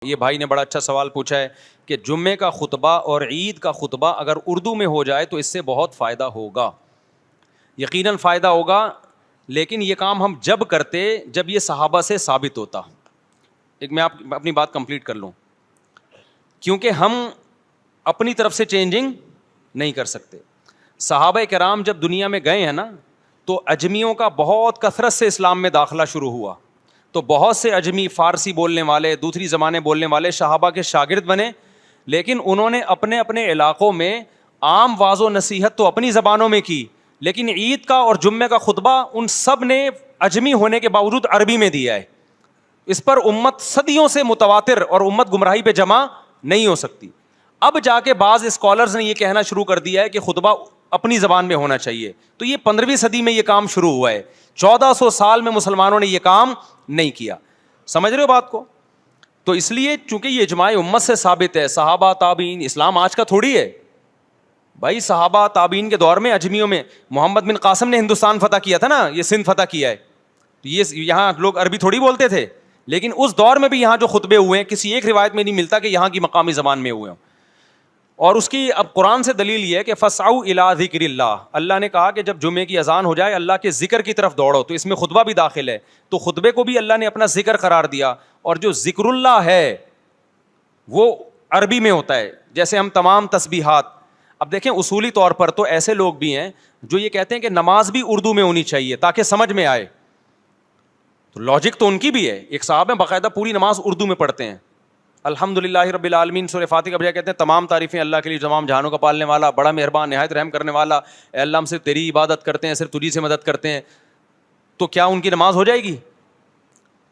یہ بھائی نے بڑا اچھا سوال پوچھا ہے کہ جمعے کا خطبہ اور عید کا خطبہ اگر اردو میں ہو جائے تو اس سے بہت فائدہ ہوگا. یقیناً فائدہ ہوگا، لیکن یہ کام ہم جب کرتے جب یہ صحابہ سے ثابت ہوتا. ایک میں اپنی بات کمپلیٹ کر لوں، کیونکہ ہم اپنی طرف سے چینجنگ نہیں کر سکتے. صحابہ کرام جب دنیا میں گئے ہیں نا، تو اجمیوں کا بہت کثرت سے اسلام میں داخلہ شروع ہوا. تو بہت سے اجمی فارسی بولنے والے، دوسری زبانیں بولنے والے صحابہ کے شاگرد بنے، لیکن انہوں نے اپنے اپنے علاقوں میں عام واعظ و نصیحت تو اپنی زبانوں میں کی، لیکن عید کا اور جمعے کا خطبہ ان سب نے اجمی ہونے کے باوجود عربی میں دیا ہے. اس پر امت صدیوں سے متواتر اور امت گمراہی پہ جمع نہیں ہو سکتی. اب جا کے بعض اسکالرز نے یہ کہنا شروع کر دیا ہے کہ خطبہ اپنی زبان میں ہونا چاہیے. تو یہ 15ویں صدی میں یہ کام شروع ہوا ہے. 1400 سال میں مسلمانوں نے یہ کام نہیں کیا. سمجھ رہے ہو بات کو؟ تو اس لیے چونکہ یہ اجماع امت سے ثابت ہے، صحابہ تابعین، اسلام آج کا تھوڑی ہے بھائی. صحابہ تابعین کے دور میں اجمیوں میں محمد بن قاسم نے ہندوستان فتح کیا تھا نا، یہ سندھ فتح کیا ہے. یہ یہاں لوگ عربی تھوڑی بولتے تھے، لیکن اس دور میں بھی یہاں جو خطبے ہوئے ہیں کسی ایک روایت میں نہیں ملتا کہ یہاں کی مقامی زبان میں ہوئے ہوں. اور اس کی اب قرآن سے دلیل یہ ہے کہ فسعوا الی ذکر اللہ. اللہ نے کہا کہ جب جمعے کی اذان ہو جائے اللہ کے ذکر کی طرف دوڑو. تو اس میں خطبہ بھی داخل ہے. تو خطبے کو بھی اللہ نے اپنا ذکر قرار دیا. اور جو ذکر اللہ ہے وہ عربی میں ہوتا ہے، جیسے ہم تمام تسبیحات. اب دیکھیں اصولی طور پر تو ایسے لوگ بھی ہیں جو یہ کہتے ہیں کہ نماز بھی اردو میں ہونی چاہیے تاکہ سمجھ میں آئے. تو لاجک تو ان کی بھی ہے. ایک صاحب ہیں باقاعدہ پوری نماز اردو میں پڑھتے ہیں. الحمدللہ رب العالمین سورہ فاتحہ کا بجائے کہتے ہیں تمام تعریفیں اللہ کے لیے، تمام جہانوں کا پالنے والا، بڑا مہربان، نہایت رحم کرنے والا. اے اللہ ہم صرف تیری عبادت کرتے ہیں، صرف تجھی سے مدد کرتے ہیں. تو کیا ان کی نماز ہو جائے گی؟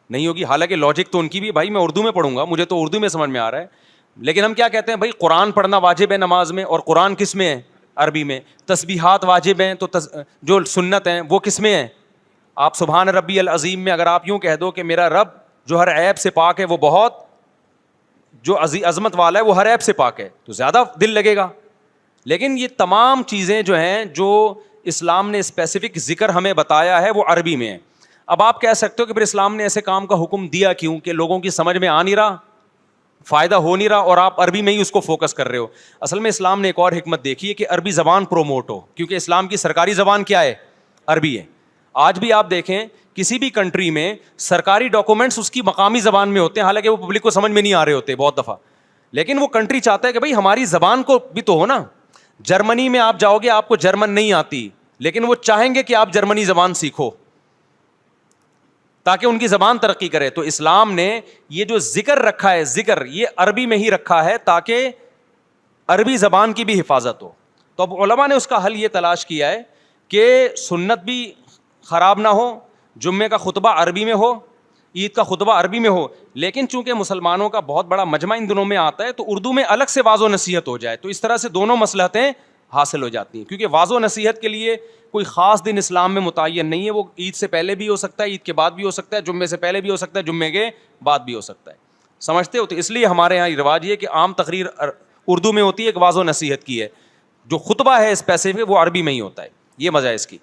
نہیں ہوگی. حالانکہ لاجک تو ان کی بھی، بھائی میں اردو میں پڑھوں گا، مجھے تو اردو میں سمجھ میں آ رہا ہے. لیکن ہم کیا کہتے ہیں بھائی قرآن پڑھنا واجب ہے نماز میں، اور قرآن کس میں ہے؟ عربی میں. تسبیحات واجب ہیں، تو جو سنت ہیں وہ کس میں ہیں؟ آپ سبحان ربی العظیم میں اگر آپ یوں کہہ دو کہ میرا رب جو ہر عیب سے پاک ہے، وہ بہت جو عظمت والا ہے، وہ ہر عیب سے پاک ہے، تو زیادہ دل لگے گا. لیکن یہ تمام چیزیں جو ہیں جو اسلام نے اسپیسیفک ذکر ہمیں بتایا ہے وہ عربی میں ہے. اب آپ کہہ سکتے ہو کہ پھر اسلام نے ایسے کام کا حکم دیا کیوں کہ لوگوں کی سمجھ میں آ نہیں رہا، فائدہ ہو نہیں رہا، اور آپ عربی میں ہی اس کو فوکس کر رہے ہو. اصل میں اسلام نے ایک اور حکمت دیکھی ہے کہ عربی زبان پروموٹ ہو، کیونکہ اسلام کی سرکاری زبان کیا ہے؟ عربی ہے. آج بھی آپ دیکھیں کسی بھی کنٹری میں سرکاری ڈاکومنٹس اس کی مقامی زبان میں ہوتے ہیں، حالانکہ وہ پبلک کو سمجھ میں نہیں آ رہے ہوتے بہت دفعہ. لیکن وہ کنٹری چاہتا ہے کہ بھائی ہماری زبان کو بھی تو ہو نا. جرمنی میں آپ جاؤ گے، آپ کو جرمن نہیں آتی، لیکن وہ چاہیں گے کہ آپ جرمنی زبان سیکھو تاکہ ان کی زبان ترقی کرے. تو اسلام نے یہ جو ذکر رکھا ہے، ذکر یہ عربی میں ہی رکھا ہے تاکہ عربی زبان کی بھی حفاظت ہو. تو اب علماء نے اس کا حل یہ تلاش کیا ہے کہ سنت بھی خراب نہ ہو، جمعے کا خطبہ عربی میں ہو، عید کا خطبہ عربی میں ہو، لیکن چونکہ مسلمانوں کا بہت بڑا مجمع ان دنوں میں آتا ہے تو اردو میں الگ سے واعظ و نصیحت ہو جائے. تو اس طرح سے دونوں مصلحتیں حاصل ہو جاتی ہیں. کیونکہ واعظ و نصیحت کے لیے کوئی خاص دن اسلام میں متعین نہیں ہے، وہ عید سے پہلے بھی ہو سکتا ہے، عید کے بعد بھی ہو سکتا ہے، جمعے سے پہلے بھی ہو سکتا ہے، جمعے کے بعد بھی ہو سکتا ہے. سمجھتے ہو؟ تو اس لیے ہمارے یہاں رواج یہ کہ عام تقریر اردو میں ہوتی ہے، ایک واعظ و نصیحت کی ہے. جو خطبہ ہے اسپیسیفک وہ عربی میں ہی ہوتا ہے. یہ مزہ ہے اس کی.